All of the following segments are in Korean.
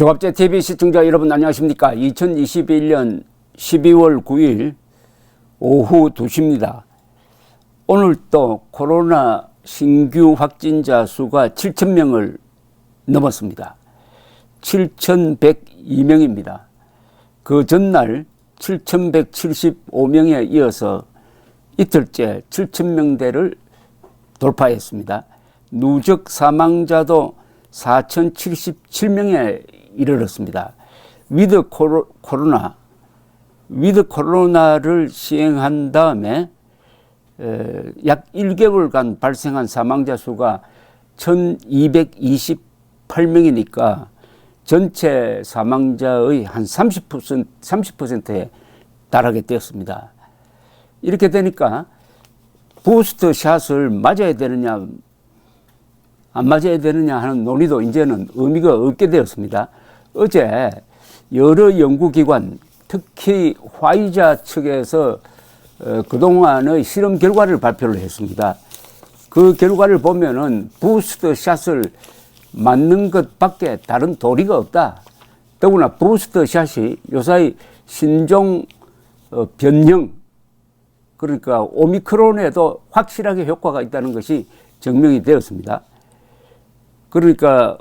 조갑제 TV 시청자 여러분 안녕하십니까. 2021년 12월 9일 오후 2시입니다. 오늘 또 코로나 신규 확진자 수가 7,000명을 넘었습니다. 7,102명입니다. 그 전날 7,175명에 이어서 이틀째 7,000명대를 돌파했습니다. 누적 사망자도 4,077명에 이르렀습니다. 위드 코로나를 시행한 다음에 약 1개월간 발생한 사망자 수가 1,228명이니까 전체 사망자의 한 30%에 달하게 되었습니다. 이렇게 되니까 부스터 샷을 맞아야 되느냐 안 맞아야 되느냐 하는 논의도 이제는 의미가 없게 되었습니다. 어제 여러 연구기관, 특히 화이자 측에서 그동안의 실험 결과를 발표를 했습니다. 그 결과를 보면은 부스터 샷을 맞는 것밖에 다른 도리가 없다. 더구나 부스터 샷이 요사이 신종 변형, 그러니까 오미크론에도 확실하게 효과가 있다는 것이 증명이 되었습니다. 그러니까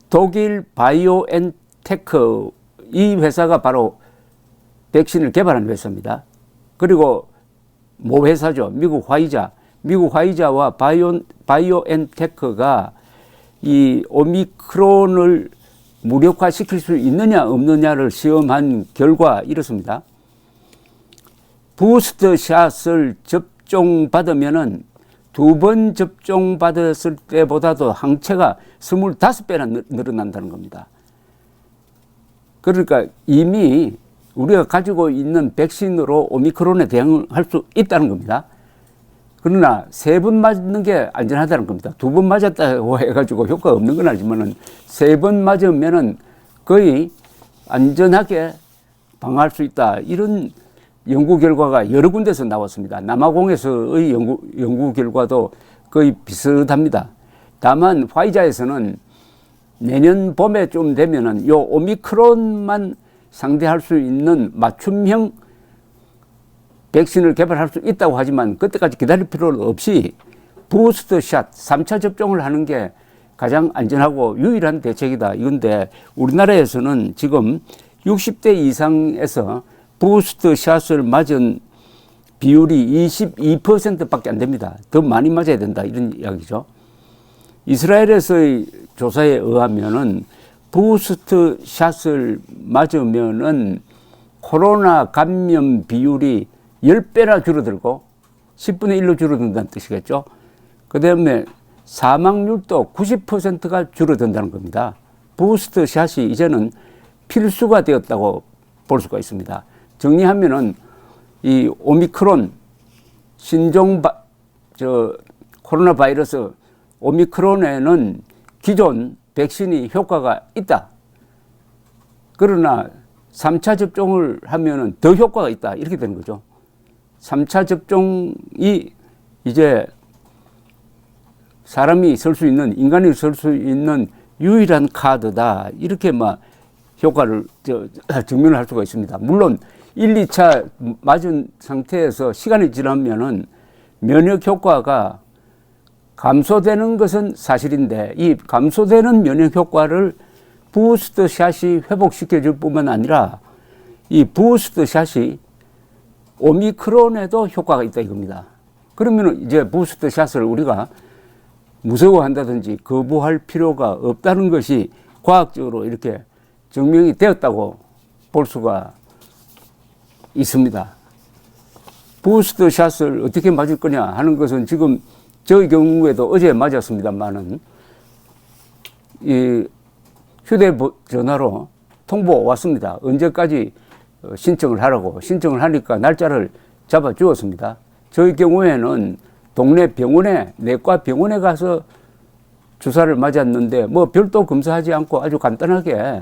독일 바이오엔테크 이 회사가 바로 백신을 개발한 회사입니다. 그리고 모 회사죠. 미국 화이자와 바이오엔테크가 이 오미크론을 무력화시킬 수 있느냐 없느냐를 시험한 결과 이렇습니다. 부스터 샷을 접종받으면은 2번 접종받았을 때보다도 항체가 25배나 늘어난다는 겁니다. 그러니까 이미 우리가 가지고 있는 백신으로 오미크론에 대응할 수 있다는 겁니다. 그러나 3번 맞는 게 안전하다는 겁니다. 2번 맞았다고 해가지고 효과가 없는 건 아니지만은 3번 맞으면은 거의 안전하게 방어할 수 있다. 이런 연구 결과가 여러 군데서 나왔습니다. 남아공에서의 연구 결과도 거의 비슷합니다. 다만 화이자에서는 내년 봄에 좀 되면은 요 오미크론만 상대할 수 있는 맞춤형 백신을 개발할 수 있다고 하지만 그때까지 기다릴 필요는 없이 부스터 샷 3차 접종을 하는 게 가장 안전하고 유일한 대책이다. 이건데 우리나라에서는 지금 60대 이상에서 부스터 샷을 맞은 비율이 22%밖에 안 됩니다. 더 많이 맞아야 된다. 이런 이야기죠. 이스라엘에서의 조사에 의하면은 부스터 샷을 맞으면은 코로나 감염 비율이 10배나 줄어들고 10분의 1로 줄어든다는 뜻이겠죠. 그 다음에 사망률도 90%가 줄어든다는 겁니다. 부스터 샷이 이제는 필수가 되었다고 볼 수가 있습니다. 정리하면은 이 오미크론 신종 코로나 바이러스 오미크론에는 기존 백신이 효과가 있다. 그러나 3차 접종을 하면은 더 효과가 있다. 이렇게 되는 거죠. 3차 접종이 이제 사람이 쓸 수 있는, 인간이 쓸 수 있는 유일한 카드다. 이렇게 막 효과를 증명을 할 수가 있습니다. 물론 1, 2차 맞은 상태에서 시간이 지나면은 면역 효과가 감소되는 것은 사실인데 이 감소되는 면역 효과를 부스터 샷이 회복시켜 줄 뿐만 아니라 이 부스터 샷이 오미크론에도 효과가 있다 이겁니다. 그러면 이제 부스터 샷을 우리가 무서워한다든지 거부할 필요가 없다는 것이 과학적으로 이렇게 증명이 되었다고 볼 수가 있습니다. 부스터 샷을 어떻게 맞을 거냐 하는 것은 지금 저의 경우에도 어제 맞았습니다만은 이 휴대전화로 통보 왔습니다. 언제까지 신청을 하라고. 신청을 하니까 날짜를 잡아 주었습니다. 저희 경우에는 동네 병원에, 내과 병원에 가서 주사를 맞았는데 뭐 별도 검사하지 않고 아주 간단하게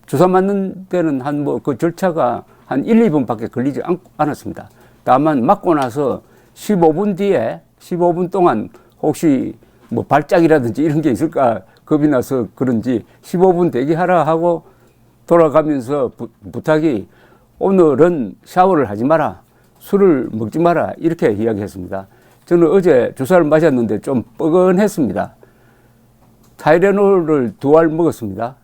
주사 맞는 데는 그 절차가 한 1, 2분밖에 걸리지 않았습니다. 다만 맞고 나서 15분 동안 혹시 뭐 발작이라든지 이런 게 있을까 겁이 나서 그런지 15분 대기하라 하고 돌아가면서 부탁이 오늘은 샤워를 하지 마라. 술을 먹지 마라. 이렇게 이야기했습니다. 저는 어제 주사를 맞았는데 좀 뻐근했습니다. 타이레놀을 2알 먹었습니다.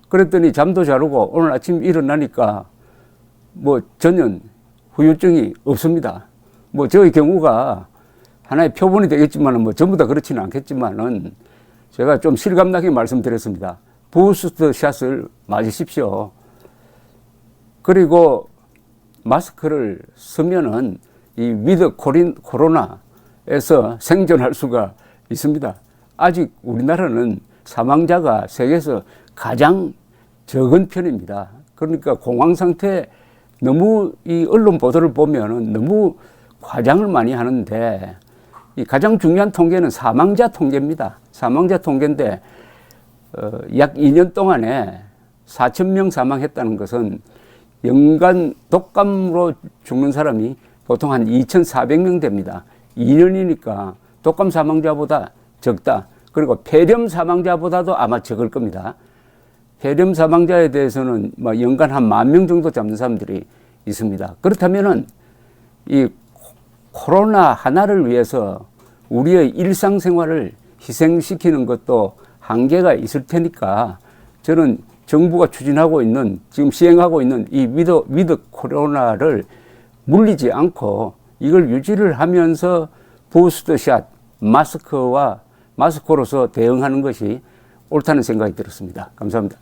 그랬더니 잠도 잘 오고 오늘 아침 일어나니까 뭐 전혀 후유증이 없습니다. 뭐 저의 경우가 하나의 표본이 되겠지만은 뭐 전부 다 그렇지는 않겠지만은 제가 좀 실감나게 말씀드렸습니다. 부스터 샷을 맞으십시오. 그리고 마스크를 쓰면은 이 위드 코로나에서 생존할 수가 있습니다. 아직 우리나라는 사망자가 세계에서 가장 적은 편입니다. 그러니까 공황 상태 너무 이 언론 보도를 보면은 너무 과장을 많이 하는데 이 가장 중요한 통계는 사망자 통계입니다. 사망자 통계인데 약 2년 동안에 4,000명 사망했다는 것은 연간 독감으로 죽는 사람이 보통 한 2,400명 됩니다. 2년이니까 독감 사망자보다 적다. 그리고 폐렴 사망자보다도 아마 적을 겁니다. 폐렴 사망자에 대해서는 뭐 연간 한 10,000명 정도 잡는 사람들이 있습니다. 그렇다면은 이 코로나 하나를 위해서 우리의 일상생활을 희생시키는 것도 한계가 있을 테니까 저는 정부가 추진하고 있는 지금 시행하고 있는 이 위드 코로나를 물리지 않고 이걸 유지를 하면서 부스터샷 마스크로서 대응하는 것이 옳다는 생각이 들었습니다. 감사합니다.